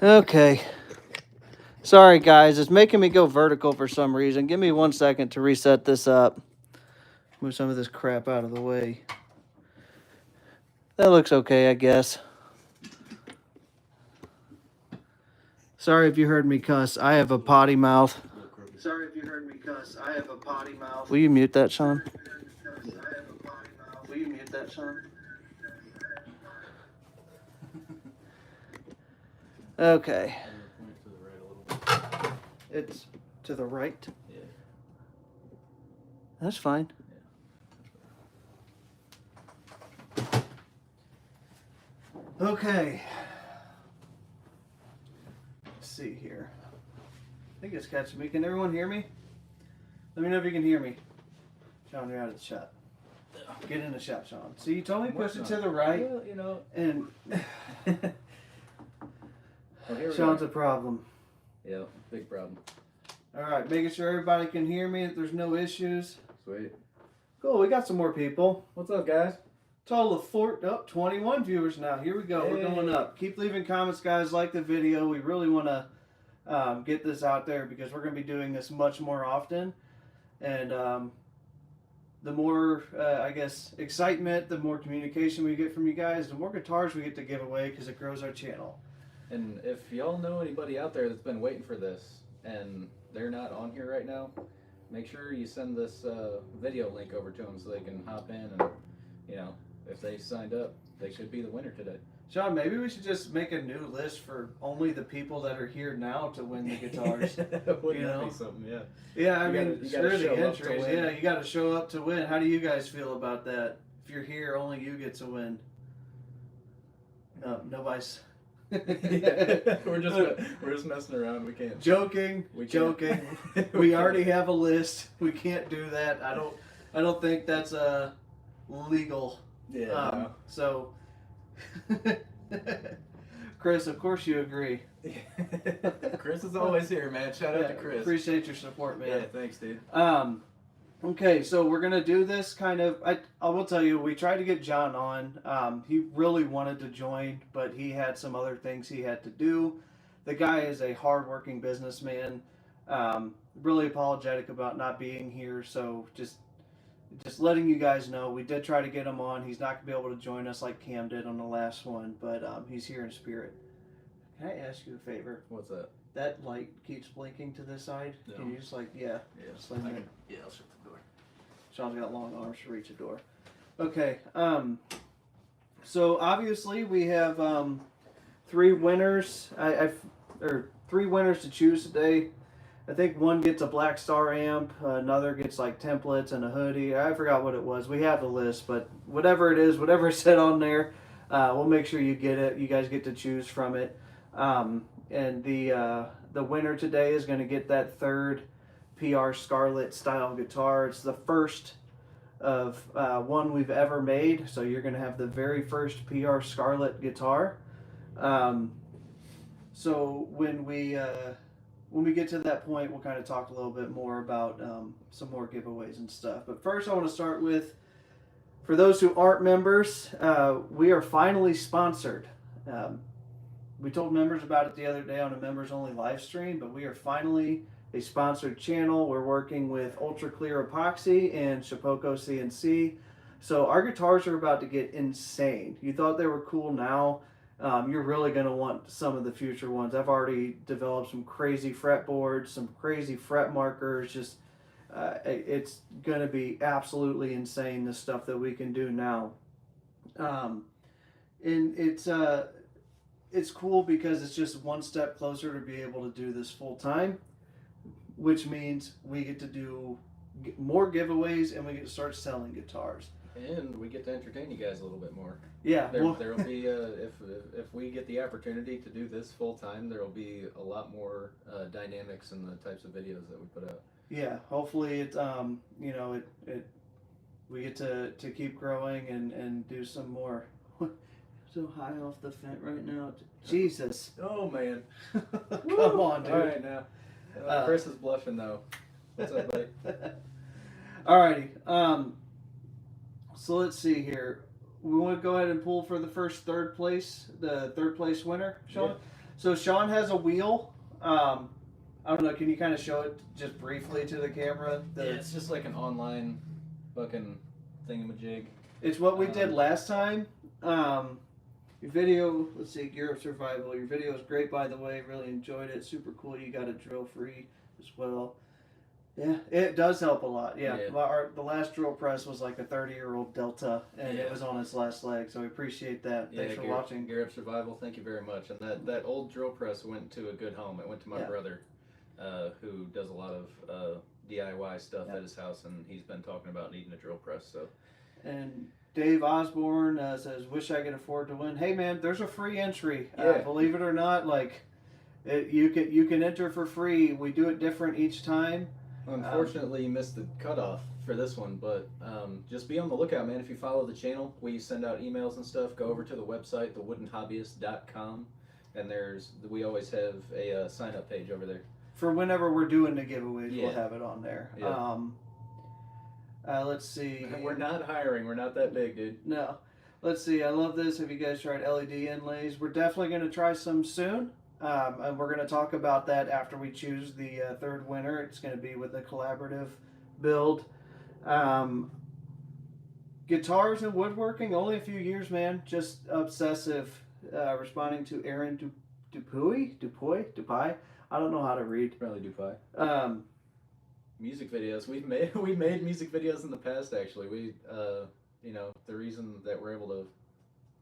Okay. Sorry, guys. It's making me go vertical for some reason. Give me 1 second to reset this up. Move some of this crap out of the way. That looks okay, I guess. Sorry if you heard me cuss. I have a potty mouth. Sorry if you heard me cuss. I have a potty mouth. Will you mute that, Sean? Will you mute that, Sean? Okay. It's to the right? Yeah. That's fine. Okay. Let's see here. I think it's catching me. Can everyone hear me? Let me know if you can hear me. Sean, you're out of the shot. Get in the shot, Sean. See, you told me push it to the right. Well, you know. And Well, Sean's a problem. Yeah, big problem. All right, making sure everybody can hear me, that there's no issues. Sweet. Cool, we got some more people. What's up, guys? Total of 21 viewers now. Here we go. Hey. We're going up. Keep leaving comments, guys. Like the video. We really want to get this out there because we're going to be doing this much more often. And the more, I guess, excitement, the more communication we get from you guys, the more guitars we get to give away because it grows our channel. And if y'all know anybody out there that's been waiting for this and they're not on here right now, make sure you send this video link over to them so they can hop in and, you know, if they signed up, they should be the winner today. Sean, maybe we should just make a new list for only the people that are here now to win the guitars. Wouldn't You that know? be something? Yeah. Yeah, I You mean, gotta screw show the up to entries. win. Yeah, you got to show up to win. How do you guys feel about that? If you're here, only you get to win. No, nobody's. Yeah. We're just messing around. We can't. Joking. We can't. Joking. We already have a list. We can't do that. I don't think that's legal. Yeah. No. So, Chris, of course you agree. Chris is always here, man. Shout out Yeah, to Chris. Appreciate your support, man. Yeah, thanks, dude. Okay, so we're gonna do this kind of. I will tell you, we tried to get John on. He really wanted to join, but he had some other things he had to do. The guy is a hardworking businessman. Really apologetic about not being here. So just letting you guys know, we did try to get him on. He's not gonna be able to join us like Cam did on the last one, but he's here in spirit. Can I ask you a favor? What's that? That light keeps blinking to this side. No. Can you just yeah, slam it. Yeah, I'll shut the door. Sean's got long arms to reach a door. Okay. So obviously we have 3 winners. Or 3 winners to choose today. I think one gets a Black Star amp, another gets like templates and a hoodie. I forgot what it was. We have the list, but whatever it is, whatever is said on there, we'll make sure you get it. You guys get to choose from it. And the winner today is going to get that 3rd PR Scarlett style guitar. It's the first of one we've ever made, so you're going to have the very first PR Scarlett guitar. So when we get to that point, we'll kind of talk a little bit more about some more giveaways and stuff. But first I want to start with, for those who aren't members, we are finally sponsored. We told members about it the other day on a members only live stream, but we are finally a sponsored channel. We're working with Ultra Clear Epoxy and Shapoko CNC. So our guitars are about to get insane. You thought they were cool now. You're really going to want some of the future ones. I've already developed some crazy fretboards, some crazy fret markers. Just it's going to be absolutely insane, the stuff that we can do now. And it's cool because it's just one step closer to be able to do this full time, which means we get to do more giveaways and we get to start selling guitars. And we get to entertain you guys a little bit more. Yeah, There'll be if we get the opportunity to do this full time, there'll be a lot more dynamics in the types of videos that we put out. Yeah, hopefully it we get to keep growing and do some more. So high off the fence right now. Jesus. Oh man. Come on, dude. All right now. Chris is blushing though. What's up, buddy? Alrighty. So let's see here. We want to go ahead and pull for the first third place winner, Sean. Yeah. So Sean has a wheel. I don't know. Can you kind of show it just briefly to the camera? Yeah, it's just like an online fucking thingamajig. It's what we did last time. Your video, let's see, Gear of Survival. Your video is great, by the way. Really enjoyed it. Super cool. You got it drill free as well. Yeah, it does help a lot. Yeah, the last drill press was like a 30-year-old Delta, and it was on its last leg. So we appreciate that. Thanks for watching. Gear of Survival. Thank you very much. And that old drill press went to a good home. It went to my brother, who does a lot of DIY stuff at his house, and he's been talking about needing a drill press. So. And Dave Osborne says, "Wish I could afford to win." Hey man, there's a free entry. Believe it or not, you can enter for free. We do it different each time. Unfortunately, you missed the cutoff for this one, but just be on the lookout, man. If you follow the channel, we send out emails and stuff. Go over to the website, thewoodenhobbyist.com, and we always have a sign-up page over there. For whenever we're doing the giveaways, we'll have it on there. Yeah. Let's see. We're not hiring. We're not that big, dude. No. Let's see. I love this. Have you guys tried LED inlays? We're definitely going to try some soon. And we're going to talk about that after we choose the third winner. It's going to be with a collaborative build. Guitars and woodworking, only a few years, man. Just obsessive. Responding to Aaron Dupuy. I don't know how to read. Probably Dupuy. Music videos. We made music videos in the past. Actually, the reason that we're able to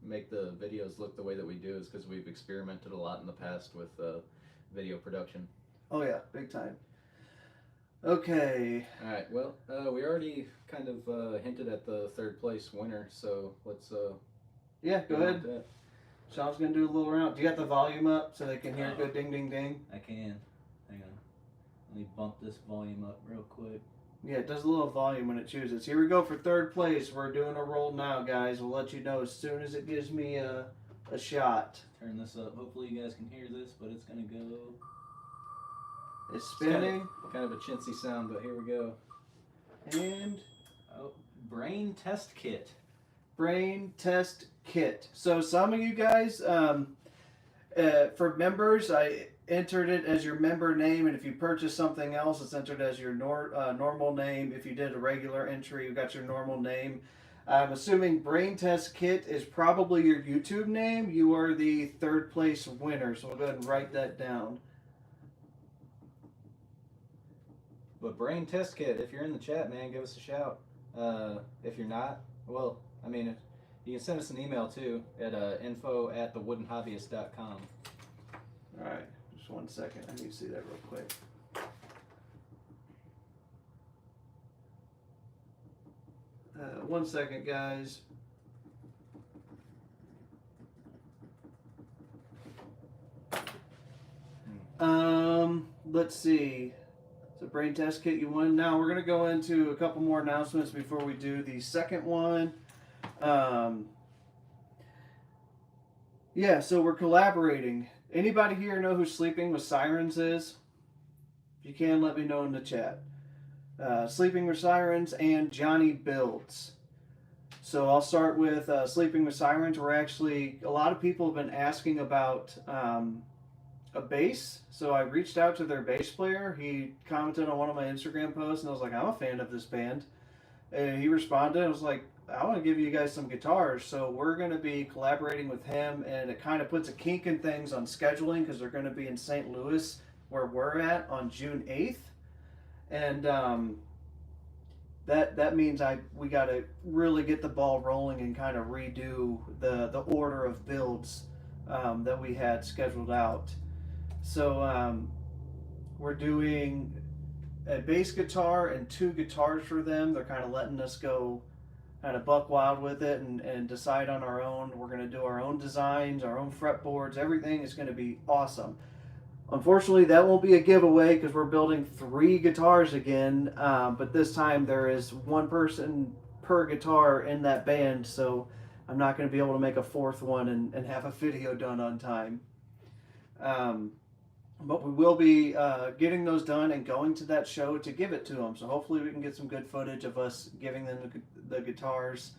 make the videos look the way that we do is because we've experimented a lot in the past with video production. Oh yeah, big time. Okay. All right. Well, we already kind of hinted at the third place winner, so let's. Go ahead. Sean's gonna do a little round. Do you got the volume up so they can hear good ding ding ding? I can. Hang on. Let me bump this volume up real quick. Yeah, it does a little volume when it chooses. Here we go for third place. We're doing a roll now, guys. We'll let you know as soon as it gives me a shot. Turn this up. Hopefully you guys can hear this, but it's going to go... It's spinning. It's kind of a chintzy sound, but here we go. And... Oh, brain test kit. Brain test kit. So some of you guys, for members, I entered it as your member name, and if you purchase something else, it's entered as your normal name. If you did a regular entry, you got your normal name. I'm assuming Brain Test Kit is probably your YouTube name. You are the third place winner, so we'll go ahead and write that down. But Brain Test Kit, if you're in the chat, man, give us a shout. If you're not, well, I mean, you can send us an email too at info@thewoodenhobbyist.com. All right. Just 1 second. I need to see that real quick. One second, guys. Let's see. So brain test kit you won. Now we're gonna go into a couple more announcements before we do the second one. Yeah, so we're collaborating. Anybody here know who Sleeping with Sirens is? If you can, let me know in the chat. Sleeping with Sirens and Johnny Builds. So I'll start with Sleeping with Sirens. A lot of people have been asking about a bass. So I reached out to their bass player. He commented on one of my Instagram posts, and I was like, I'm a fan of this band. And he responded. I was like, I want to give you guys some guitars. So we're going to be collaborating with him, and it kind of puts a kink in things on scheduling because they're going to be in St. Louis, where we're at, on June 8th. And that means we got to really get the ball rolling and kind of redo the order of builds that we had scheduled out. So we're doing a bass guitar and 2 guitars for them. They're kind of letting us go kind of buck wild with it and decide on our own. We're going to do our own designs, our own fretboards. Everything is going to be awesome. Unfortunately, that won't be a giveaway because we're building 3 guitars again, but this time there is 1 person per guitar in that band, so I'm not going to be able to make a 4th one and have a video done on time. But we will be getting those done and going to that show to give it to them. So hopefully we can get some good footage of us giving them the guitars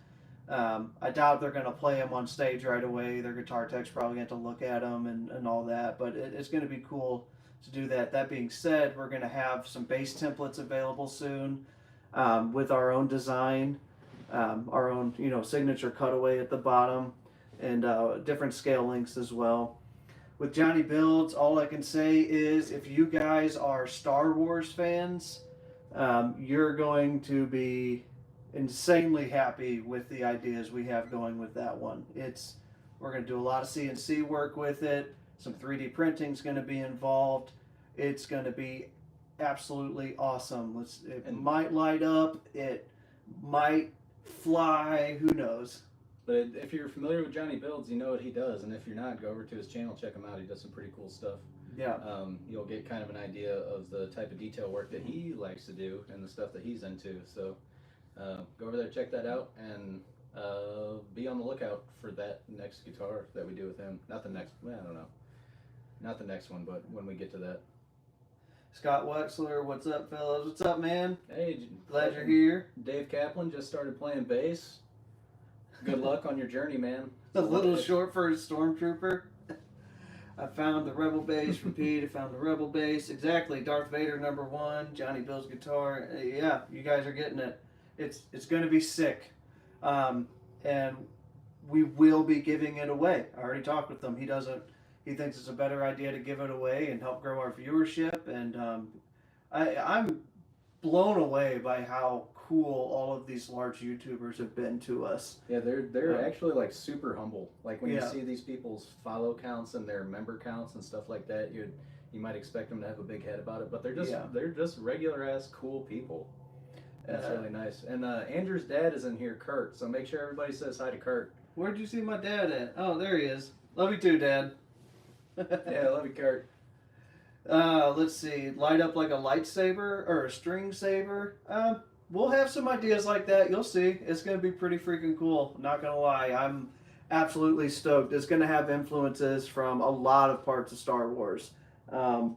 I doubt they're going to play them on stage right away. Their guitar tech's probably going to look at them and all that, but it's going to be cool to do that. That being said, we're going to have some bass templates available soon with our own design, our own signature cutaway at the bottom, and different scale links as well. With Johnny Builds, all I can say is if you guys are Star Wars fans, you're going to be insanely happy with the ideas we have going with that one. We're going to do a lot of CNC work with it. Some 3D printing is going to be involved. It's going to be absolutely awesome. It might light up. It might fly. Who knows? But if you're familiar with Johnny Builds, you know what he does. And if you're not, go over to his channel, check him out. He does some pretty cool stuff. Yeah. You'll get kind of an idea of the type of detail work that he likes to do and the stuff that he's into. So go over there, check that out, and be on the lookout for that next guitar that we do with him. Not the next, well, I don't know. Not the next one, but when we get to that. Scott Wexler, what's up, fellas? What's up, man? Hey, Glad you're here. Dave Kaplan just started playing bass. Good luck on your journey, man. A little short for a stormtrooper. I found the Rebel bass. Repeat, I found the Rebel bass. Exactly. Darth Vader #1. Johnny Bill's guitar. Yeah, you guys are getting it. It's going to be sick. And we will be giving it away. I already talked with him. He thinks it's a better idea to give it away and help grow our viewership. And I'm blown away by how cool all of these large YouTubers have been to us. Yeah, they're actually like super humble. Like when Yeah. you see these people's follow counts and their member counts and stuff like that, you might expect them to have a big head about it, but they're just regular ass cool people. That's really nice. And Andrew's dad is in here, Kurt. So make sure everybody says hi to Kurt. Where'd you see my dad at? Oh, there he is. Love you too, Dad. Yeah, love you, Kurt. Let's see. Light up like a lightsaber or a string saber. We'll have some ideas like that. You'll see. It's going to be pretty freaking cool. Not going to lie. I'm absolutely stoked. It's going to have influences from a lot of parts of Star Wars. There's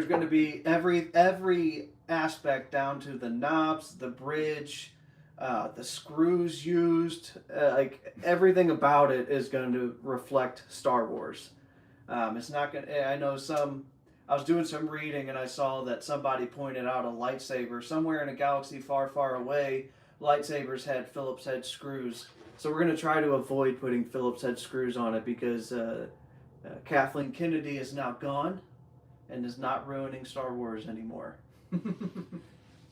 going to be every aspect down to the knobs, the bridge, the screws used. Like everything about it is going to reflect Star Wars. It's not going to... I know I was doing some reading and I saw that somebody pointed out a lightsaber somewhere in a galaxy far, far away. Lightsabers had Phillips head screws. So we're going to try to avoid putting Phillips head screws on it because Kathleen Kennedy is now gone and is not ruining Star Wars anymore.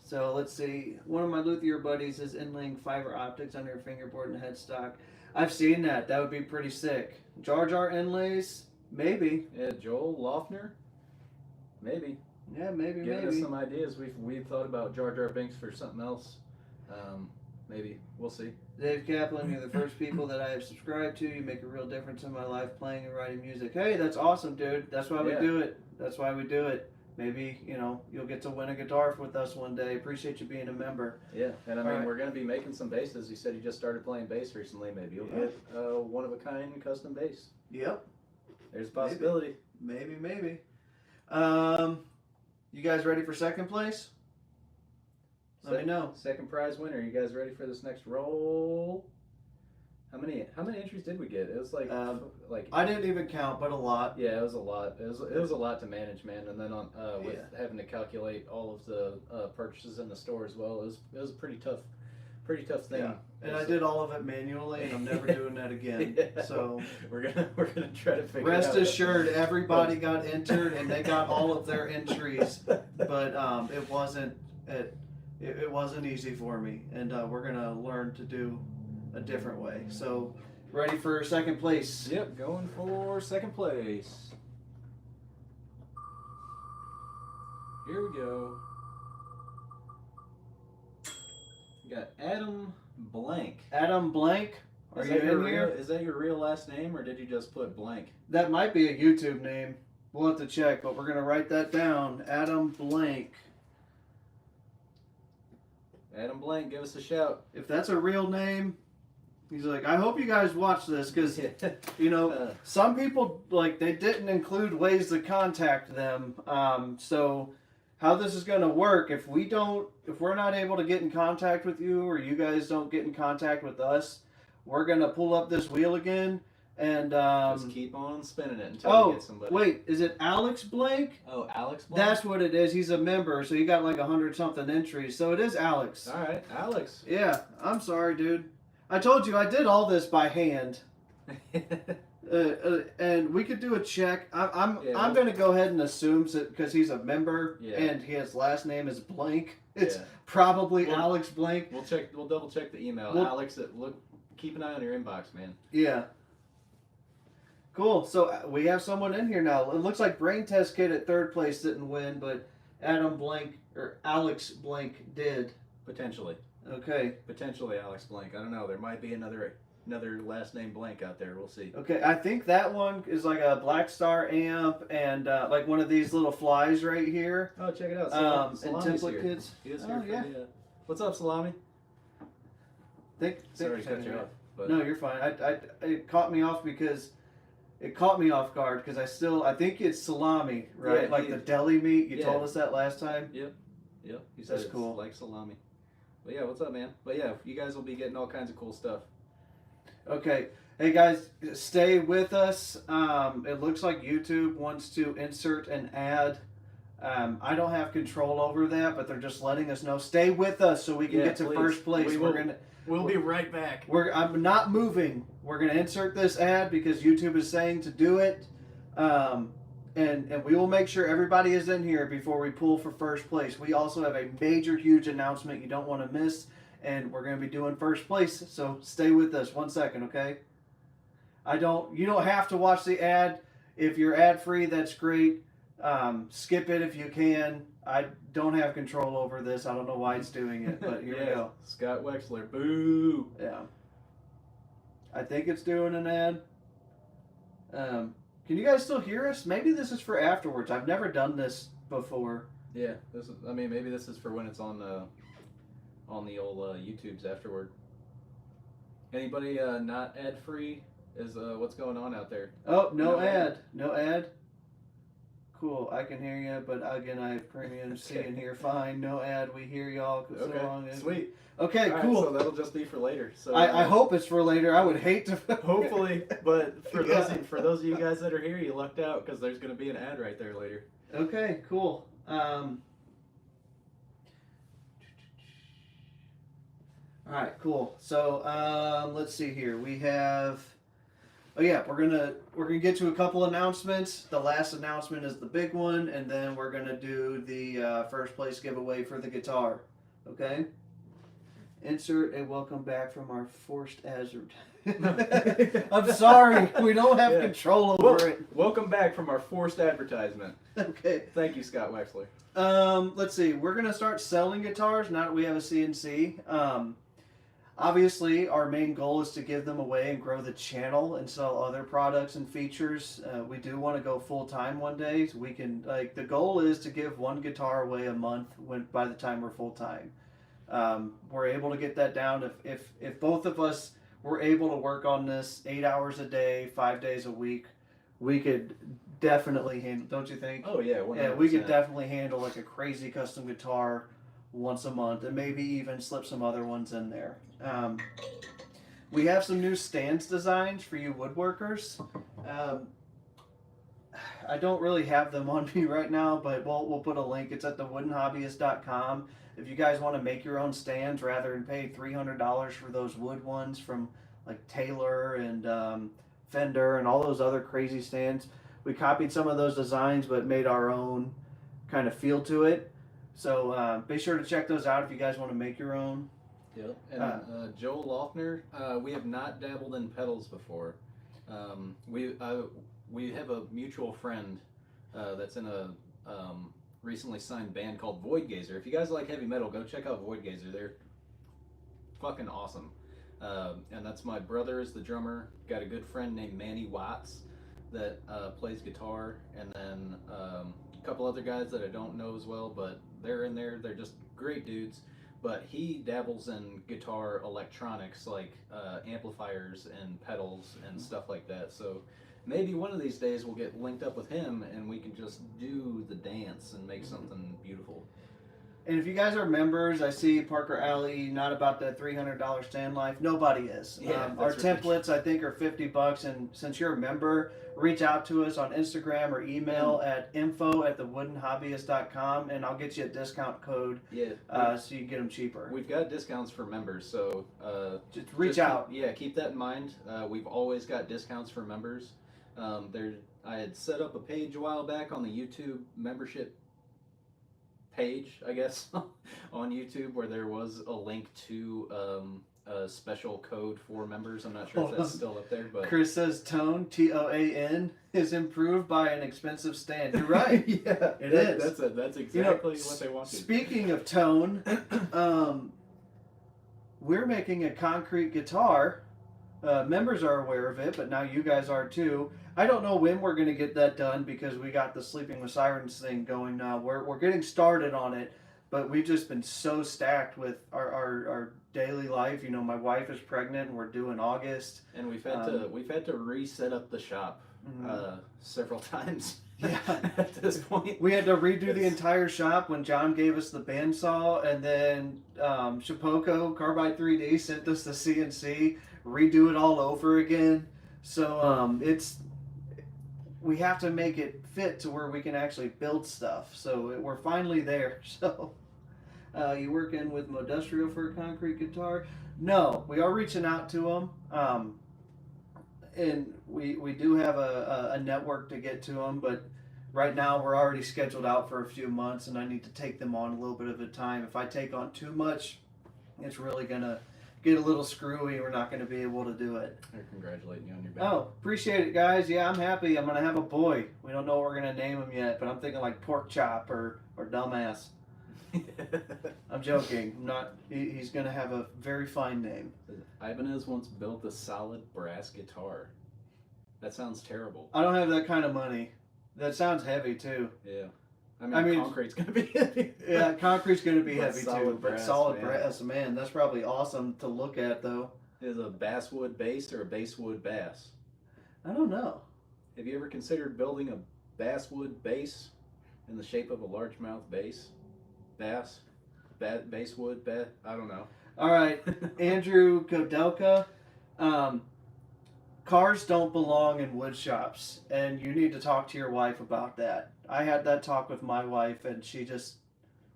So let's see. One of my luthier buddies is inlaying fiber optics on her fingerboard and headstock. I've seen that. That would be pretty sick. Jar Jar inlays? Maybe. Yeah, Joel Lofner? Maybe. Yeah, maybe. Giving us some ideas. We've thought about Jar Jar Binks for something else. Maybe. We'll see. Dave Kaplan, you're the first people that I have subscribed to. You make a real difference in my life playing and writing music. Hey, that's awesome, dude. That's why we do it. That's why we do it. Maybe, you'll get to win a guitar with us one day. Appreciate you being a member. Yeah, and I mean, we're going to be making some basses. You said you just started playing bass recently. Maybe you'll get one-of-a-kind custom bass. Yep. There's a possibility. Maybe. You guys ready for second place? Let me know. Second prize winner. You guys ready for this next roll? How many entries did we get? It was like I didn't even count, but a lot. Yeah, it was a lot. It was a lot to manage, man. And then with having to calculate all of the purchases in the store as well, it was a pretty tough thing. Yeah. And I did all of it manually, and I'm never doing that again. Yeah. So we're gonna try to figure. Rest assured, everybody got entered, and they got all of their entries, but it wasn't easy for me, and we're gonna learn to do a different way. So, ready for second place? Yep, going for second place. Here we go. We got Adam Blank. Adam Blank? Are you in here? Is that your real last name, or did you just put blank? That might be a YouTube name. We'll have to check, but we're gonna write that down. Adam Blank. Adam Blank, give us a shout. If that's a real name, he's like, I hope you guys watch this, because, some people, they didn't include ways to contact them. So how this is going to work. If we're not able to get in contact with you, or you guys don't get in contact with us, we're going to pull up this wheel again. And Just keep on spinning it until you get somebody. Wait, is it Alex Blank? Oh, Alex Blank? That's what it is. He's a member, so he got like 100-something entries. So it is Alex. All right, Alex. Yeah, I'm sorry, dude. I told you I did all this by hand. And we could do a check. I'm going to go ahead and assume that because he's a member and his last name is Blank, it's probably Alex Blank. We'll double check the email. Alex, keep an eye on your inbox, man. Yeah. Cool. So we have someone in here now. It looks like Brain Test Kid at third place didn't win, but Alex Blank did. Potentially. Okay. Potentially Alex Blank. I don't know. There might be another last name Blank out there. We'll see. Okay. I think that one is like a Black Star amp and like one of these little flies right here. Oh, check it out. And Template Kids. He is here. Yeah. What's up, Salami? Sorry to cut you off. But... No, you're fine. It caught me off because it caught me off guard because I think it's salami, right? Yeah, like the deli meat. You yeah. told us that last time. Yep. He said That's cool. Like salami. But yeah, what's up, man? But yeah, you guys will be getting all kinds of cool stuff. Okay. Hey guys, stay with us. It looks like YouTube wants to insert an ad. I don't have control over that, but they're just letting us know. Stay with us so we can get to first place. We'll be right back. I'm not moving. We're gonna insert this ad because YouTube is saying to do it, and we will make sure everybody is in here before we pull for first place. We also have a major, huge announcement you don't want to miss, and we're gonna be doing first place. So stay with us. 1 second, okay? You don't have to watch the ad. If you're ad free, that's great. Skip it if you can. I don't have control over this. I don't know why it's doing it, but here we go. Scott Wexler, boo. Yeah. I think it's doing an ad. Can you guys still hear us? Maybe this is for afterwards. I've never done this before. Yeah, maybe this is for when it's on the old YouTubes afterward. Anybody not ad free is what's going on out there? Oh, no ad. No ad. Cool, I can hear you, but again, I have premium C in here. Fine, no ad. We hear y'all. Okay, so long. Sweet. Okay, all cool. Right, so that'll just be for later. So I hope it's for later. I would hate to. Hopefully, but for those of you guys that are here, you lucked out because there's going to be an ad right there later. Okay, cool. All right, cool. So let's see here. We have. Oh yeah, we're gonna get to a couple announcements. The last announcement is the big one, and then we're gonna do the first place giveaway for the guitar. Okay. Insert a welcome back from our forced hazard. I'm sorry, we don't have control over it. Welcome back from our forced advertisement. Okay. Thank you, Scott Wexler. Let's see. We're gonna start selling guitars now that we have a CNC. Obviously, our main goal is to give them away and grow the channel and sell other products and features. We do want to go full time one day. So we can the goal is to give one guitar away a month by the time we're full time. We're able to get that down if both of us were able to work on this 8 hours a day, 5 days a week. We could definitely handle. Don't you think? Oh yeah, 100%. Yeah, we could definitely handle like a crazy custom guitar once a month, and maybe even slip some other ones in there. We have some new stands designs for you woodworkers. I don't really have them on me right now, but we'll put a link. It's at thewoodenhobbyist.com. If you guys want to make your own stands rather than pay $300 for those wood ones from like Taylor and Fender and all those other crazy stands, we copied some of those designs but made our own kind of feel to it. So be sure to check those out if you guys want to make your own. Yep. And Joel Loeffner, we have not dabbled in pedals before. We have a mutual friend that's in a recently signed band called Void Gazer. If you guys like heavy metal, go check out Void Gazer. They're fucking awesome. And that's my brother is the drummer. Got a good friend named Manny Watts that plays guitar, and then a couple other guys that I don't know as well, but they're in there. They're just great dudes. But he dabbles in guitar electronics like amplifiers and pedals and stuff like that. So maybe one of these days we'll get linked up with him and we can just do the dance and make something beautiful. And if you guys are members, I see Parker Alley not about that $300 stand life. Nobody is. Yeah, Our that's templates, I think, are $50. And since you're a member, reach out to us on Instagram or email at info@thewoodenhobbyist.com, and I'll get you a discount code so you can get them cheaper. We've got discounts for members, so just reach out. Keep that in mind. We've always got discounts for members. I had set up a page a while back on the YouTube membership page, I guess, on YouTube, where there was a link to a special code for members. I'm not sure if that's still up there, but Chris says tone, TOAN, is improved by an expensive stand. You're right. Yeah, it is. That's exactly what they wanted. Speaking of tone, we're making a concrete guitar. Members are aware of it, but now you guys are too. I don't know when we're going to get that done because we got the Sleeping with Sirens thing going now. We're getting started on it, but we've just been so stacked with our daily life. You know, my wife is pregnant and we're due in August. And we've had to reset up the shop several times. Yeah. At this point. We had to redo the entire shop when John gave us the bandsaw, and then Shapoko Carbide 3D sent us the CNC, redo it all over again. So we have to make it fit to where we can actually build stuff. So we're finally there. So you working with Modustrial for a concrete guitar? No, we are reaching out to them. And we do have a network to get to them, but right now we're already scheduled out for a few months, and I need to take them on a little bit of a time. If I take on too much, it's really going to get a little screwy. We're not going to be able to do it. They're congratulating you on your baby. Oh, appreciate it, guys. Yeah, I'm happy. I'm going to have a boy. We don't know what we're going to name him yet, but I'm thinking like Pork Chop or Dumbass. I'm joking. I'm not. He's going to have a very fine name. Ibanez once built a solid brass guitar. That sounds terrible. I don't have that kind of money. That sounds heavy too. Yeah. I mean concrete's going to be heavy. Yeah, concrete's going to be heavy solid too. Brass, but solid man. brass, man. That's probably awesome to look at, though. Is a basswood bass or a basswood bass? I don't know. Have you ever considered building a basswood bass in the shape of a largemouth bass? Bass? Basswood? I don't know. All right, Andrew Godelka. Cars don't belong in wood shops, and you need to talk to your wife about that. I had that talk with my wife, and she just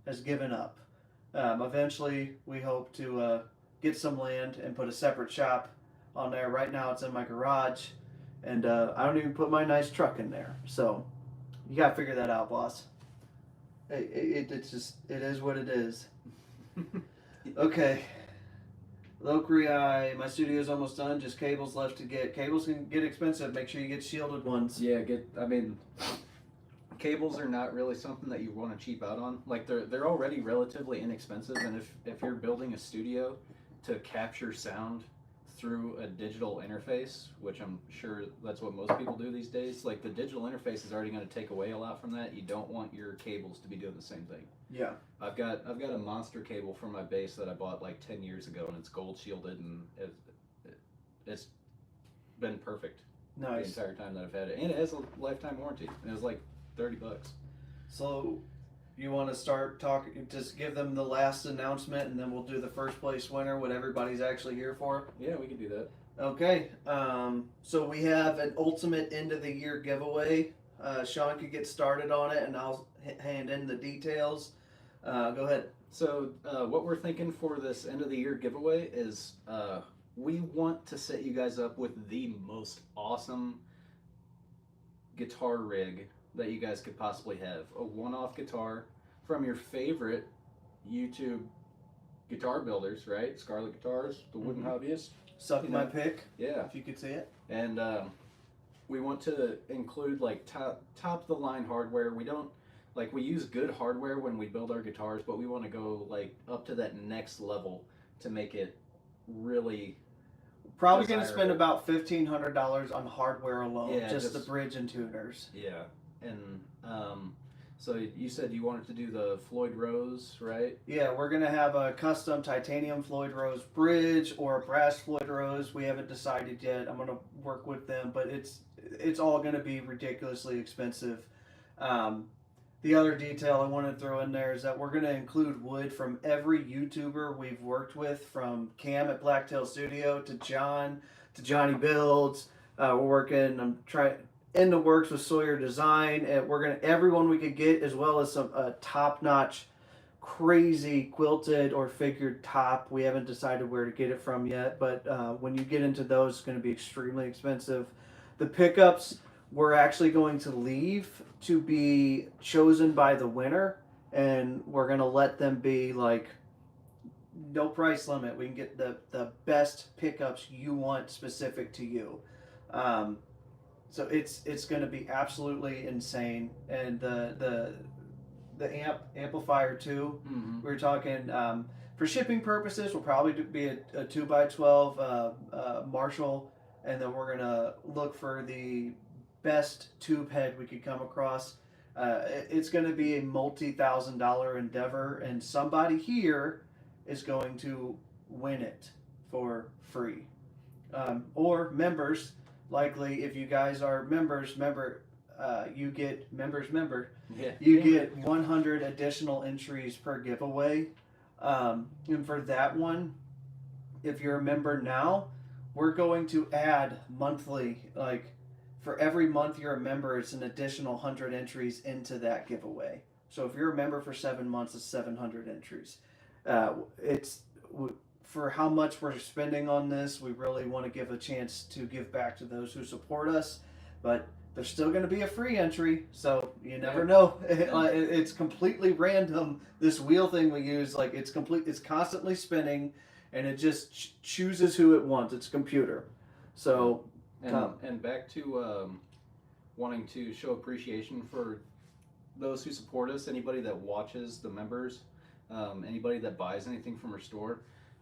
has given up. Eventually, we hope to get some land and put a separate shop on there. Right now, it's in my garage, and I don't even put my nice truck in there. So, you gotta figure that out, boss. It's just, it is what it is. Okay. Lokri, my studio's almost done. Just cables left to get. Cables can get expensive. Make sure you get shielded ones. Yeah, cables are not really something that you want to cheap out on. Like they're already relatively inexpensive, and if you're building a studio to capture sound through a digital interface, which I'm sure that's what most people do these days, like the digital interface is already going to take away a lot from that. You don't want your cables to be doing the same thing. Yeah. I've got a monster cable for my bass that I bought like 10 years ago, and it's gold shielded, and it's been perfect. Nice. The entire time that I've had it, and it has a lifetime warranty. And it was like $30. So, you want to start talking? Just give them the last announcement, and then we'll do the first place winner, what everybody's actually here for. Yeah, we can do that. Okay. So we have an ultimate end of the year giveaway. Sean could get started on it, and I'll hand in the details. Go ahead. So what we're thinking for this end of the year giveaway is we want to set you guys up with the most awesome guitar rig that you guys could possibly have. A one-off guitar from your favorite YouTube guitar builders, right? Scarlett Guitars, the Wooden Hobbyist. Suck my pick. Yeah. If you could see it. And we want to include like top of the line hardware. We don't like, we use good hardware when we build our guitars, but we want to go like up to that next level to make it really probably going to spend about $1,500 on hardware alone, yeah, just the bridge and tuners. Yeah. And so you said you wanted to do the Floyd Rose, right? Yeah, we're going to have a custom titanium Floyd Rose bridge or a brass Floyd Rose. We haven't decided yet. I'm going to work with them, but it's all going to be ridiculously expensive. The other detail I want to throw in there is that we're going to include wood from every YouTuber we've worked with, from Cam at Blacktail Studio to John to Johnny Builds. We're working. I'm trying in the works with Sawyer Design, and we're gonna everyone we could get, as well as some top-notch, crazy quilted or figured top. We haven't decided where to get it from yet, but when you get into those, it's going to be extremely expensive. The pickups we're actually going to leave to be chosen by the winner, and we're going to let them be like no price limit. We can get the best pickups you want specific to you. So it's going to be absolutely insane, and the amplifier too. Mm-hmm. We were talking for shipping purposes. Will probably be a 2x12 Marshall, and then we're gonna look for the best tube head we could come across. It's going to be a multi-$1,000 endeavor, and somebody here is going to win it for free, or members. Likely, if you guys are members, you get you get 100 additional entries per giveaway. And for that one, if you're a member now, we're going to add monthly, like for every month you're a member, it's an additional 100 entries into that giveaway. So if you're a member for 7 months, it's 700 entries. It's for how much we're spending on this, we really want to give a chance to give back to those who support us, but there's still going to be a free entry, so you never know. It's completely random. This wheel thing we use, like it's constantly spinning, and it just chooses who it wants. It's a computer. So and back to wanting to show appreciation for those who support us, anybody that watches, the members, anybody that buys anything from our store.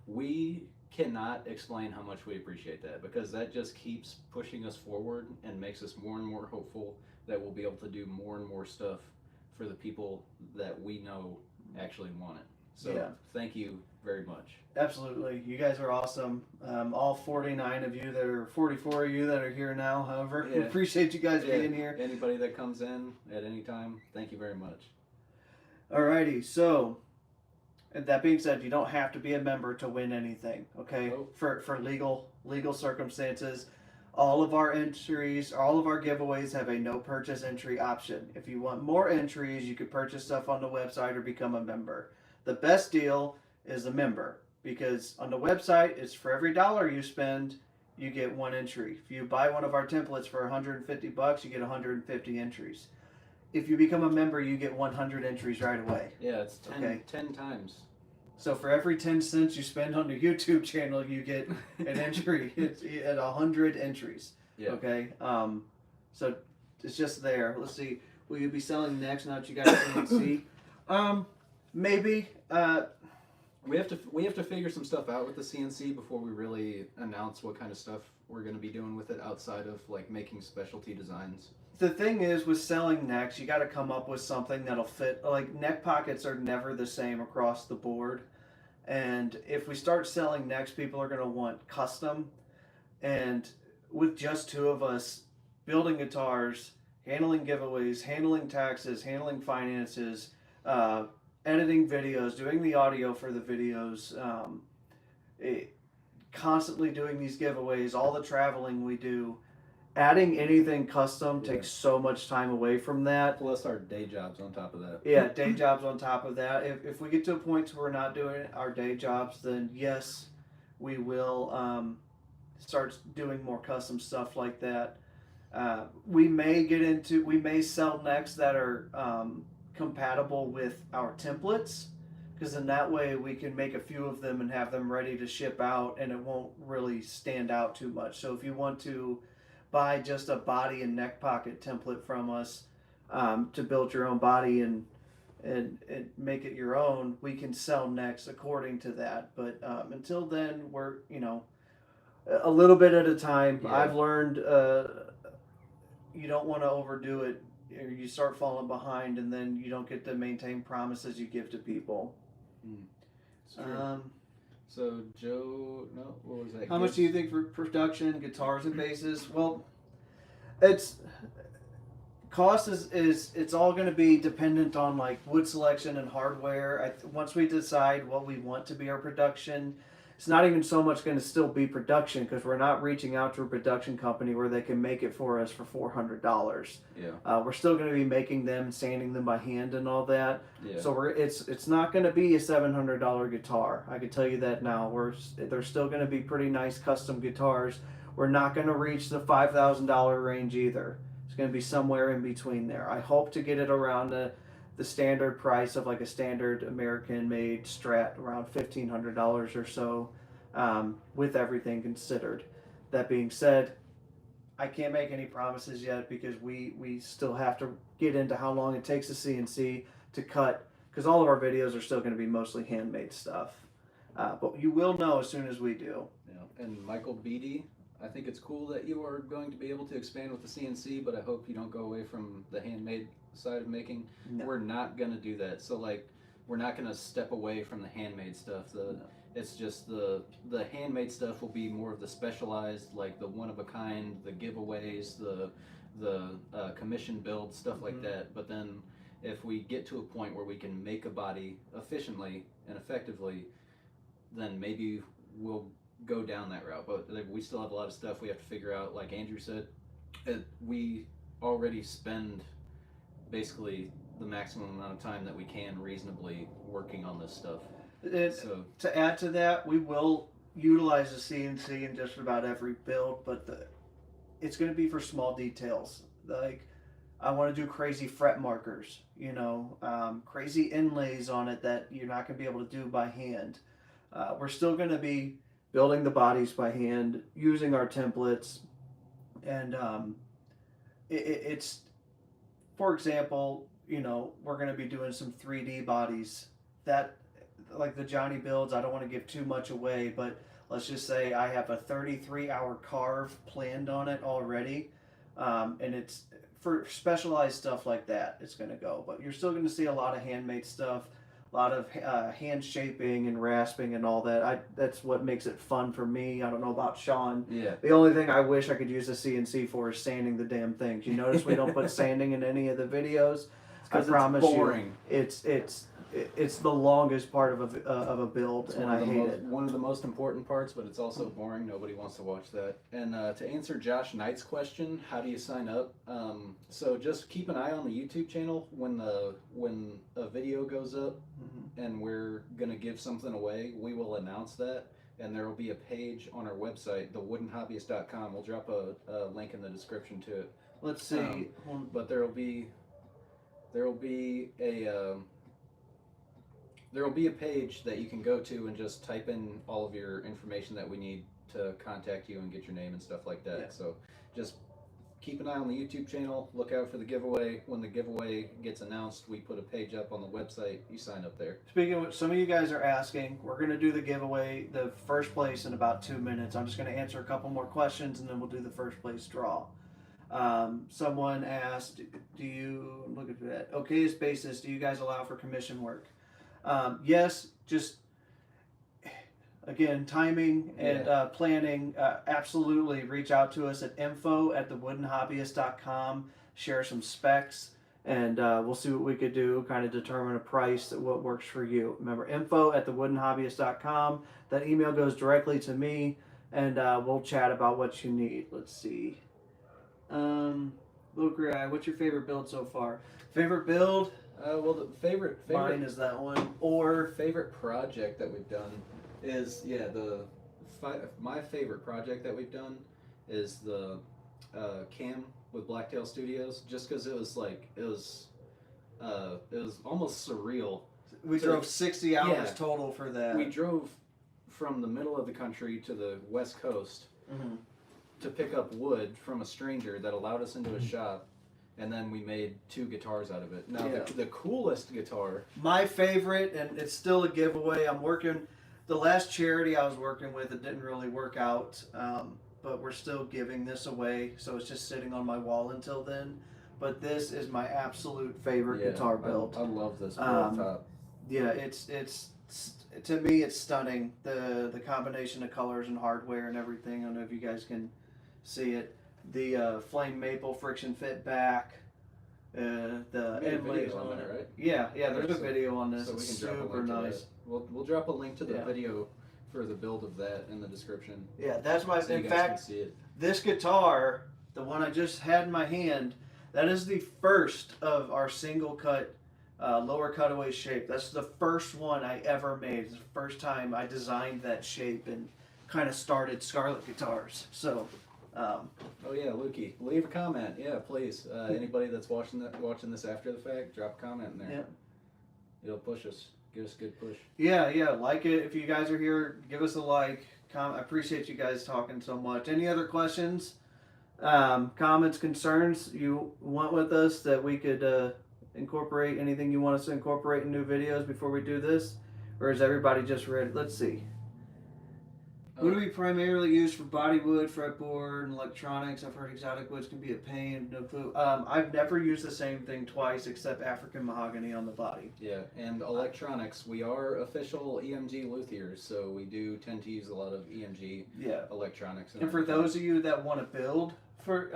We cannot explain how much we appreciate that, because that just keeps pushing us forward and makes us more and more hopeful that we'll be able to do more and more stuff for the people that we know actually want it. So Thank you very much. Absolutely. You guys are awesome. All 49 of you that are 44 of you that are here now, however, we appreciate you guys being here. Anybody that comes in at any time, thank you very much. Alrighty, so that being said, you don't have to be a member to win anything, okay? Nope. For legal circumstances, all of our entries, all of our giveaways have a no purchase entry option. If you want more entries, you could purchase stuff on the website or become a member. The best deal is a member, because on the website, it's for every $1 you spend, you get 1 entry. If you buy one of our templates for $150, you get 150 entries. If you become a member, you get 100 entries right away. Yeah, it's 10 times. So for every 10 cents you spend on the YouTube channel, you get an entry. It's at 100 entries. Yeah. Okay. So it's just there. Let's see. Will you be selling next now that you guys can see? Maybe. We have to figure some stuff out with the CNC before we really announce what kind of stuff we're going to be doing with it, outside of like making specialty designs. The thing is, with selling necks, you got to come up with something that'll fit. Like, neck pockets are never the same across the board. And if we start selling necks, people are going to want custom. And with just 2 of us building guitars, handling giveaways, handling taxes, handling finances, editing videos, doing the audio for the videos, constantly doing these giveaways, all the traveling we do, adding anything custom takes so much time away from that. Plus our day jobs on top of that. Yeah, day jobs on top of that. If we get to a point where we're not doing our day jobs, then yes, we will start doing more custom stuff like that. We may sell necks that are compatible with our templates, because in that way we can make a few of them and have them ready to ship out, and it won't really stand out too much. So if you want to buy just a body and neck pocket template from us to build your own body and make it your own, we can sell necks according to that. But until then, we're a little bit at a time. Yeah. I've learned you don't want to overdo it, or you start falling behind, and then you don't get to maintain promises you give to people. So Joe, no, what was that? How much do you think for production, guitars and basses? Well, It's cost is it's all going to be dependent on like wood selection and hardware. Once we decide what we want to be our production, it's not even so much going to still be production because we're not reaching out to a production company where they can make it for us for $400. Yeah. We're still going to be making them, sanding them by hand, and all that. Yeah. So it's not going to be a $700 guitar. I can tell you that now. They're still going to be pretty nice custom guitars. We're not going to reach the $5,000 range either. It's going to be somewhere in between there. I hope to get it around the standard price of like a standard American made Strat, around $1,500 or so, with everything considered. That being said, I can't make any promises yet because we still have to get into how long it takes the CNC to cut, because all of our videos are still going to be mostly handmade stuff. But you will know as soon as we do. Yeah. And Michael Beatty, I think it's cool that you are going to be able to expand with the CNC, but I hope you don't go away from the handmade side of making. No. We're not going to do that. So like, we're not going to step away from the handmade stuff. It's just the handmade stuff will be more of the specialized, like the one of a kind, the giveaways, the commission build, stuff like that. But then if we get to a point where we can make a body efficiently and effectively, then maybe we'll go down that route. But we still have a lot of stuff we have to figure out. Like Andrew said, we already spend basically the maximum amount of time that we can reasonably working on this stuff. So to add to that, we will utilize the CNC in just about every build, but it's going to be for small details. Like, I want to do crazy fret markers, crazy inlays on it that you're not going to be able to do by hand. We're still going to be building the bodies by hand, using our templates, and it's, for example, we're going to be doing some 3D bodies that, like the Johnny builds, I don't want to give too much away, but let's just say I have a 33-hour carve planned on it already, and it's for specialized stuff like that. It's going to go, but you're still going to see a lot of handmade stuff, a lot of hand shaping and rasping and all that. That's what makes it fun for me. I don't know about Sean. yeah. The only thing I wish I could use the CNC for is sanding the damn things. You notice we don't put sanding in any of the videos. I promise boring. you, it's the longest part of a build, and I hate it. One of the most important parts, but it's also boring. Nobody wants to watch that. And to answer Josh Knight's question, how do you sign up? So just keep an eye on the YouTube channel when a video goes up, and we're gonna give something away. We will announce that, and there will be a page on our website, thewoodenhobbyist.com. We'll drop a link in the description to it. Let's see. But there will be a page that you can go to and just type in all of your information that we need to contact you and get your name and stuff like that. Yeah. So just keep an eye on the YouTube channel, look out for the giveaway. When the giveaway gets announced, we put a page up on the website. You sign up there. Speaking of which, some of you guys are asking, we're going to do the giveaway, the first place, in about 2 minutes. I'm just going to answer a couple more questions, and then we'll do the first place draw. Someone asked, I'm looking for that. Okayest basis, do you guys allow for commission work? Yes, just again, timing and planning. Absolutely reach out to us at info@thewoodenhobbyist.com, share some specs, and we'll see what we could do, kind of determine a price that what works for you. Remember, info@thewoodenhobbyist.com. That email goes directly to me, and we'll chat about what you need. Let's see. Little Gray, what's your favorite build so far? Favorite build? Well, the favorite Mine is that one. Or favorite project that we've done is my favorite project that we've done is the cam with Blacktail Studios, just because it was almost surreal. We drove 60 hours total for that. We drove from the middle of the country to the west coast to pick up wood from a stranger that allowed us into a shop. And then we made 2 guitars out of it. Now, the coolest guitar... My favorite, and it's still a giveaway, the last charity I was working with, it didn't really work out, but we're still giving this away, so it's just sitting on my wall until then. But this is my absolute favorite guitar build. I love this top. Yeah, it's to me, it's stunning. The combination of colors and hardware and everything. I don't know if you guys can see it. the flame maple friction fit back. The inlays on on that, it. right? Yeah, there's a So- video on this. So we It's can drop a super link to nice. that. We'll drop a link to the Yeah. video for the build of that in the description. Yeah, that's my. So you In guys fact, can see it. this guitar, the one I just had in my hand, that is the first of our single cut lower cutaway shape. That's the first one I ever made. It's the first time I designed that shape and kind of started Scarlett guitars. So. Oh yeah, Lukey, leave a comment. Yeah, please. Anybody that's watching this after the fact, drop a comment in there. Yeah. It'll push us. Give us a good push. Yeah, like it. If you guys are here, give us a like. I appreciate you guys talking so much. Any other questions, comments, concerns you want with us that we could incorporate? Anything you want us to incorporate in new videos before we do this? Or is everybody just ready? Let's see. What do we primarily use for body wood, fretboard, and electronics? I've heard exotic woods can be a pain. No clue. I've never used the same thing twice except African mahogany on the body. Yeah, and electronics. We are official EMG luthiers, so we do tend to use a lot of EMG electronics. And for those of you that want to build for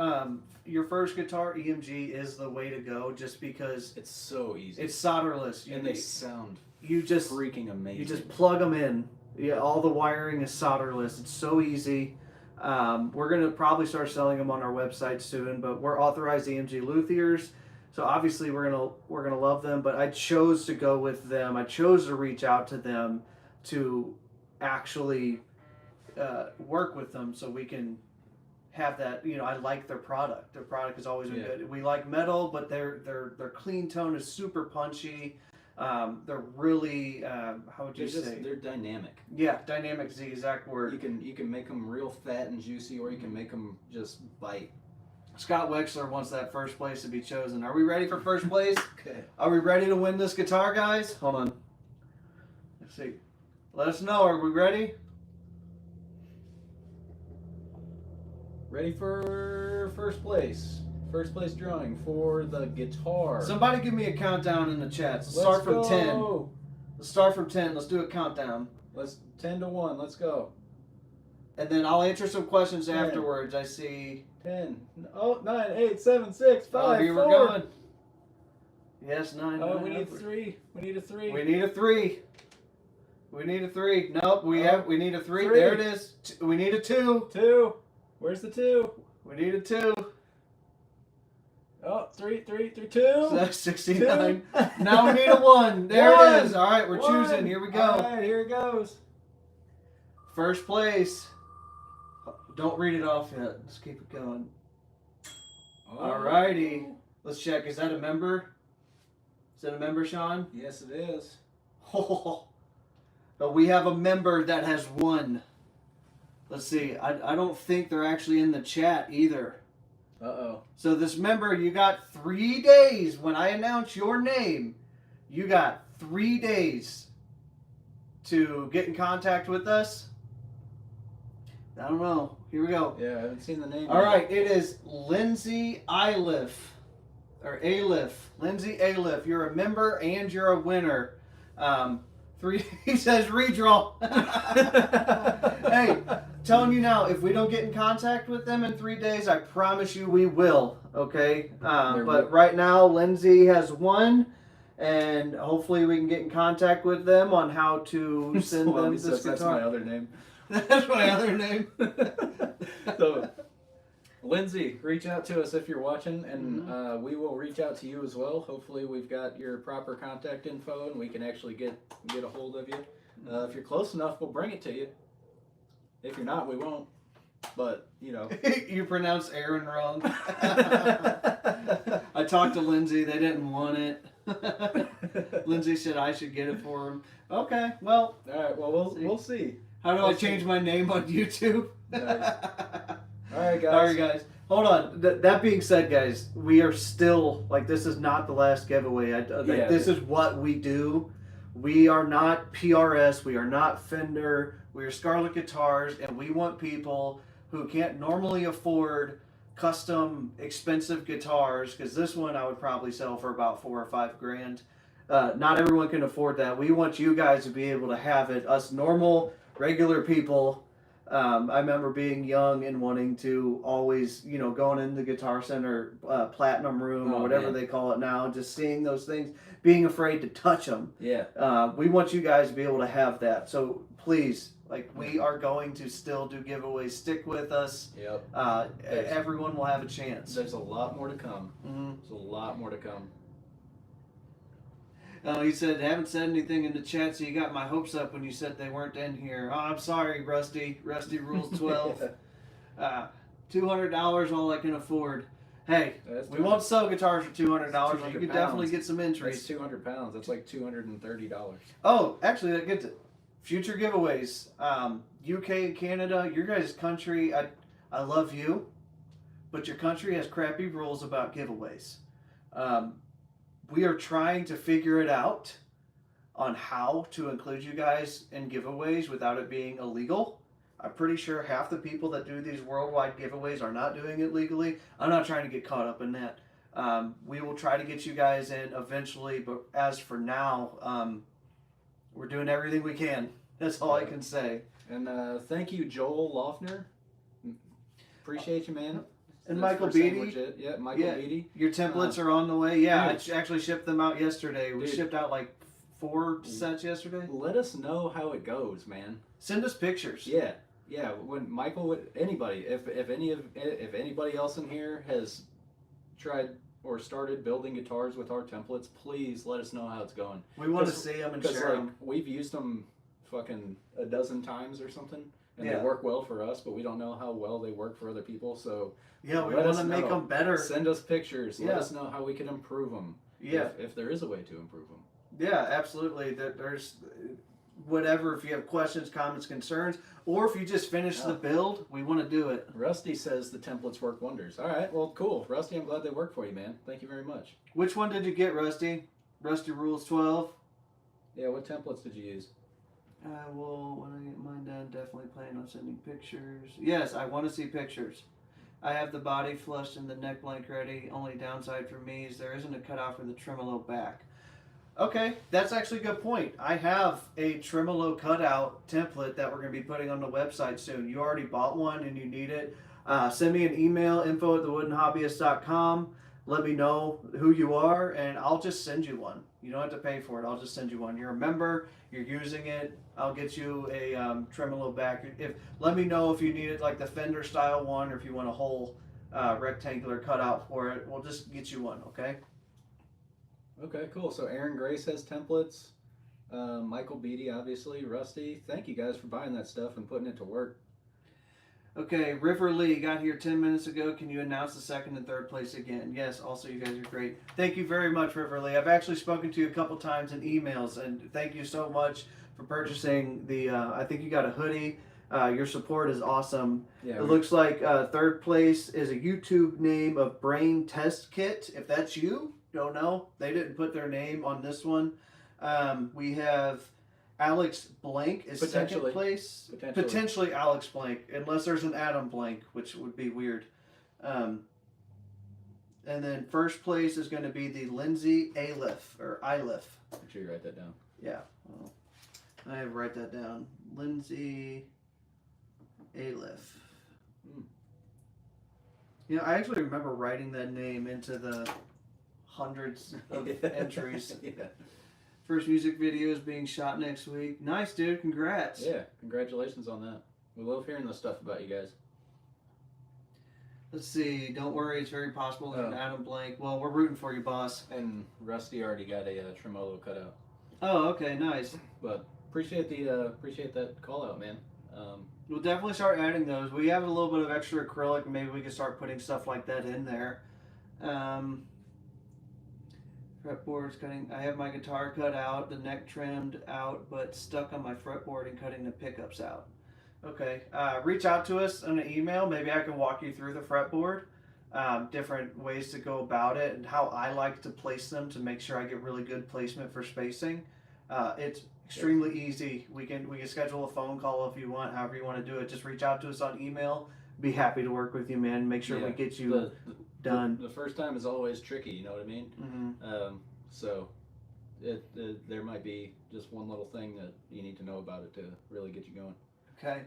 your first guitar, EMG is the way to go, just because it's so easy. It's solderless, and they sound just freaking amazing. You just plug them in. Yeah, all the wiring is solderless. It's so easy. We're gonna probably start selling them on our website soon, but we're authorized EMG luthiers, so obviously we're gonna love them. But I chose to go with them. I chose to reach out to them to actually work with them, so we can have that. I like their product. Their product has always been good. We like metal, but their clean tone is super punchy. They're really, how would you say? They're dynamic. Yeah, dynamic is the exact word. You can make them real fat and juicy, or you can make them just bite. Scott Wexler wants that first place to be chosen. Are we ready for first place? Okay. Are we ready to win this guitar, guys? Hold on. Let's see. Let us know. Are we ready? Ready for first place. First place drawing for the guitar. Somebody give me a countdown in the chat. Let's start from 10. Let's start from 10. Let's do a countdown. Let's 10 to 1. Let's go. And then I'll answer some questions 10. afterwards. I see 10. Oh, 9, 8, 7, 6, 5, here 4. we're going. Yes, 9. Oh, 9, we need upward. 3. We need a 3. We need a 3. We need a 3. Nope, we need a 3. 3. There it is. We need a 2. 2. Where's the 2? We need a 2. Oh, 3, 2. So that's 69. Now we need a 1. There it is. All right, we're choosing. Here we go. All right, here it goes. First place. Don't read it off yet. Let's keep it going. All righty. Let's check. Is that a member? Is that a member, Sean? Yes, it is. Oh, but we have a member that has won. Let's see. I don't think they're actually in the chat either. Uh-oh. So this member, you got 3 days. When I announce your name, you got 3 days to get in contact with us. I don't know. Here we go. Yeah, I haven't seen the name. All right, it is Lindsay Aliff. Or Aliff. Lindsay Aliff. You're a member and you're a winner. 3, he says redraw. Hey, telling you now, if we don't get in contact with them in 3 days, I promise you we will. Okay? But right now, Lindsay has won, and hopefully we can get in contact with them on how to send them this guitar. That's my other name. That's my other name. So, Lindsay, reach out to us if you're watching, and we will reach out to you as well. Hopefully we've got your proper contact info, and we can actually get a hold of you. If you're close enough, we'll bring it to you. If you're not, we won't. But, you know. You pronounced Aaron wrong. I talked to Lindsay. They didn't want it. Lindsay said I should get it for him. Okay, well. All right, well, we'll see. How do I change my name on YouTube? Nice. All right, guys. All right, guys. Hold on. That being said, guys, we are still, this is not the last giveaway. This is what we do. We are not PRS. We are not Fender. We are Scarlett Guitars, and we want people who can't normally afford custom expensive guitars, because this one I would probably sell for about $4 or $5 grand. Not everyone can afford that. We want you guys to be able to have it. Us normal, regular people I remember being young and wanting to always, going in the Guitar Center Platinum Room or Oh, whatever man. they call it now, just seeing those things, being afraid to touch them. Yeah. We want you guys to be able to have that. So please, we are going to still do giveaways. Stick with us. Yep. Everyone will have a chance. There's a lot more to come. Mm-hmm. There's a lot more to come. He said, haven't said anything in the chat, so you got my hopes up when you said they weren't in here. Oh, I'm sorry, Rusty. Rusty Rules 12. $200, all I can afford. Hey, we won't sell guitars for $200, but you can definitely get some entries. That's 200 pounds. That's like $230. Oh, actually, that gets it. Future giveaways. UK and Canada, your guys' country, I love you, but your country has crappy rules about giveaways. We are trying to figure it out on how to include you guys in giveaways without it being illegal. I'm pretty sure half the people that do these worldwide giveaways are not doing it legally. I'm not trying to get caught up in that. We will try to get you guys in eventually, but as for now, we're doing everything we can. That's all I can say. And thank you, Joel Lofner. Appreciate you, man. And That's Michael for saying Beatty. legit. Yeah, Michael Beatty. Your templates are on the way. Yeah, dude. I actually shipped them out yesterday. We Dude. shipped out like 4 sets yesterday. Let us know how it goes, man. Send us pictures. Yeah. When Michael would anybody, if anybody else in here has tried or started building guitars with our templates, please let us know how it's going. We want to see them and share them. We've used them fucking a dozen times or something, and Yeah. they work well for us, but we don't know how well they work for other people. So Yeah, we let want us to make know. them better. Send us pictures. Yeah. Let us know how we can improve them. Yeah, if there is a way to improve them. yeah, absolutely. There's whatever. If you have questions, comments, concerns, or if you just finished the build, we want to do it. Rusty says the templates work wonders. All right, well, cool. Rusty, I'm glad they work for you, man. Thank you very much. Which one did you get, Rusty? Rusty Rules 12. Yeah, what templates did you use? I will, when I get mine done, definitely plan on sending pictures. Yes, I want to see pictures. I have the body flushed and the neck blank ready. Only downside for me is there isn't a cutout for the tremolo back. Okay, that's actually a good point. I have a tremolo cutout template that we're going to be putting on the website soon. You already bought one and you need it. Send me an email, info@thewoodenhobbyist.com. Let me know who you are, and I'll just send you one. You don't have to pay for it. I'll just send you one. You're a member. You're using it. I'll get you a tremolo back. Let me know if you need it like the Fender style one, or if you want a whole rectangular cutout for it. We'll just get you one. Okay. Okay, cool. So Aaron Grace has templates. Michael Beatty, obviously. Rusty. Thank you guys for buying that stuff and putting it to work. Okay, River Lee got here 10 minutes ago. Can you announce the second and third place again? Yes, also you guys are great. Thank you very much, River Lee. I've actually spoken to you a couple times in emails, and thank you so much for purchasing the, I think you got a hoodie. Your support is awesome. Yeah, It looks like third place is a YouTube name of Brain Test Kit. If that's you, don't know. They didn't put their name on this one. We have Alex Blank is second place. Potentially Alex Blank, unless there's an Adam Blank, which would be weird. And then first place is going to be the Lindsay Aliff, or Iliff. Make sure you write that down. Yeah. Well, I have to write that down. Lindsay Aliff. You know, I actually remember writing that name into the hundreds of entries. Yeah. First music video is being shot next week. Nice, dude. Congrats. Yeah, congratulations on that. We love hearing this stuff about you guys. Let's see. Don't worry. It's very possible there's an Adam Blank. Well, we're rooting for you, boss. And Rusty already got a tremolo cutout. Oh, okay. Nice. But appreciate that call out, man. We'll definitely start adding those. We have a little bit of extra acrylic. Maybe we can start putting stuff like that in there. Fretboard's cutting. I have my guitar cut out, the neck trimmed out, but stuck on my fretboard and cutting the pickups out. Okay. Reach out to us on an email. Maybe I can walk you through the fretboard, different ways to go about it, and how I like to place them to make sure I get really good placement for spacing. It's extremely easy. We can schedule a phone call if you want, however you want to do it. Just reach out to us on email. Be happy to work with you, man. Make sure we get you done. The first time is always tricky, you know what I mean? Mm-hmm. So there might be just one little thing that you need to know about it to really get you going. Okay.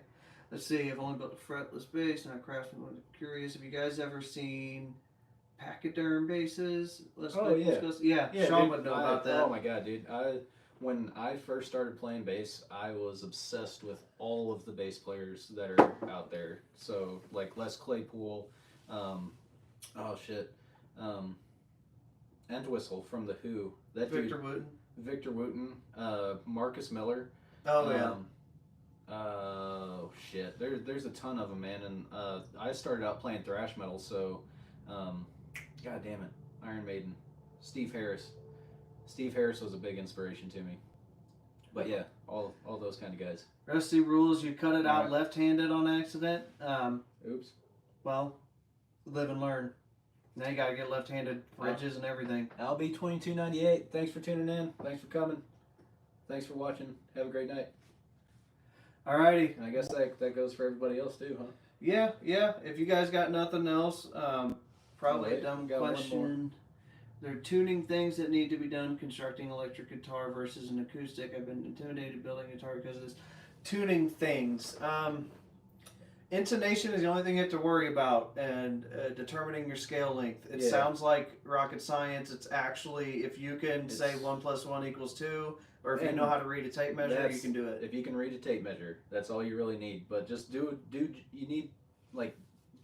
let's see. I've only built a fretless bass, not crafting. I'm curious. Have you guys ever seen pachyderm bases? Yeah. Sean dude, would know about that. Oh my god, dude! When I first started playing bass, I was obsessed with all of the bass players that are out there. So like Les Claypool, oh shit, Entwistle from the Who. That Victor dude, Wooten. Victor Wooten, Marcus Miller. Oh yeah. Oh shit! There's a ton of them, man. And I started out playing thrash metal, so god damn it, Iron Maiden, Steve Harris. Steve Harris was a big inspiration to me. But yeah, all those kind of guys. Rusty rules. You cut it out Alright. left-handed on accident. Oops. Well, live and learn. Now you gotta get left-handed bridges and everything. LB 2298. Thanks for tuning in. Thanks for coming. Thanks for watching. Have a great night. Alrighty. And I guess that goes for everybody else too, huh? Yeah. If you guys got nothing else, probably Wait, a dumb got one question. There are tuning things that need to be done constructing electric guitar versus an acoustic. I've been intimidated building guitar because of this. Tuning things. Intonation is the only thing you have to worry about, and determining your scale length. It sounds like rocket science. It's actually, if you can say 1 + 1 = 2, or if you know how to read a tape measure, you can do it. If you can read a tape measure, that's all you really need. But just you need like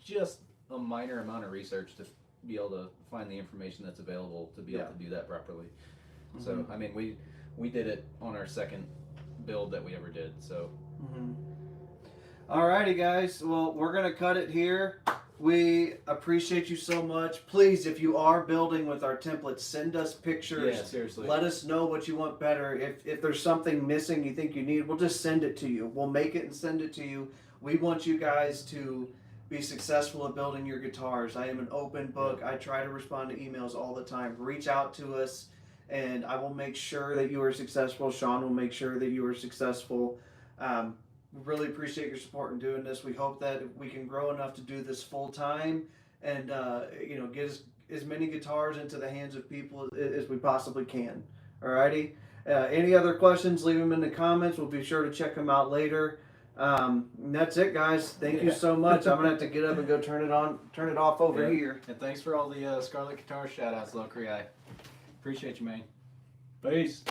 just a minor amount of research to be able to find the information that's available to be able to do that properly. Mm-hmm. So I mean, we did it on our second build that we ever did. So. Mm-hmm. Alrighty, guys. Well, we're gonna cut it here. We appreciate you so much. Please, if you are building with our templates, send us pictures. Yeah, seriously. Let us know what you want better. If there's something missing you think you need, we'll just send it to you. We'll make it and send it to you. We want you guys to be successful at building your guitars. I am an open book. I try to respond to emails all the time. Reach out to us, and I will make sure that you are successful. Sean will make sure that you are successful. We really appreciate your support in doing this. We hope that we can grow enough to do this full time and get as many guitars into the hands of people as we possibly can. Alrighty. Any other questions? Leave them in the comments. We'll be sure to check them out later. And that's it, guys. Thank you so much. I'm gonna have to get up and go turn it off over here. And thanks for all the Scarlett guitar shout outs, Low Cree. Appreciate you, man. Peace.